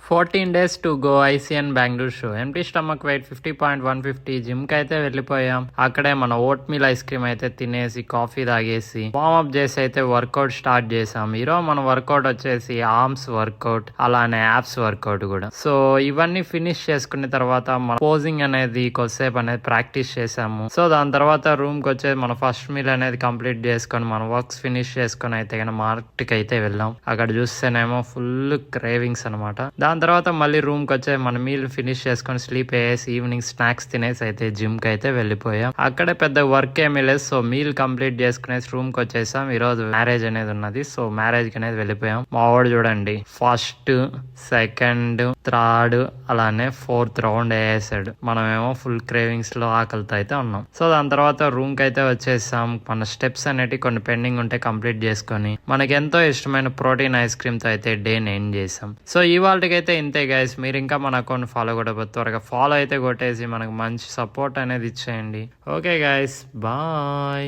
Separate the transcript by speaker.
Speaker 1: 14 days to go ICN Bengaluru show. Empty stomach weight 50.150. Gym కి అయితే వెళ్ళిపోయాం. అక్కడే మన ఓట్ మీల్ ఐస్ క్రీమ్ అయితే తినేసి కాఫీ తాగేసి వార్మప్ చేసి అయితే వర్కౌట్ స్టార్ట్ చేసాం. ఈరోజు మన వర్కౌట్ వచ్చేసి ఆర్మ్స్ వర్కౌట్, అలానే యాప్స్ వర్కౌట్ కూడా. సో ఇవన్నీ ఫినిష్ చేసుకున్న తర్వాత మన పోజింగ్ అనేది కొద్దిసేపు అనేది ప్రాక్టీస్ చేసాము. సో దాని తర్వాత రూమ్ కి వచ్చేసి మన ఫస్ట్ మీల్ అనేది కంప్లీట్ చేసుకొని మన వర్క్స్ ఫినిష్ చేసుకొని అయితే మార్కెట్ కి అయితే వెళ్ళాం. అక్కడ చూస్తేనేమో ఫుల్ క్రేవింగ్స్ అనమాట. దాని తర్వాత మళ్ళీ రూమ్ కి వచ్చే మన మీల్ ఫినిష్ చేసుకొని స్లీప్ వేసి ఈవినింగ్ స్నాక్స్ తినేసి అయితే జిమ్ కి అయితే వెళ్ళిపోయాం. అక్కడే పెద్ద వర్క్ ఏమీ లేదు. సో మీల్ కంప్లీట్ చేసుకునేసి రూమ్ కి వచ్చేసాం. ఈ రోజు మ్యారేజ్ అనేది ఉన్నది. సో మ్యారేజ్ కి అనేది వెళ్ళిపోయాం. మా వాడు చూడండి ఫస్ట్, సెకండ్, థర్డ్ అలానే ఫోర్త్ రౌండ్ వేసాడు. మనమేమో ఫుల్ క్రేవింగ్స్ లో ఆకలితో అయితే ఉన్నాం. సో దాని తర్వాత రూమ్ కి అయితే వచ్చేసాం. మన స్టెప్స్ అనేవి కొన్ని పెండింగ్ ఉంటే కంప్లీట్ చేసుకొని మనకి ఎంతో ఇష్టమైన ప్రోటీన్ ఐస్ క్రీమ్ తో అయితే డే ఎండ్ చేసాం. సో ఇవాళకి అయితే ఇంతే గైస్. మీరు ఇంకా మన అకౌంట్ ఫాలో కూడా త్వరగా ఫాలో అయితే కొట్టేసి మనకు మంచి సపోర్ట్ అనేది ఇచ్చేయండి. Okay guys, bye.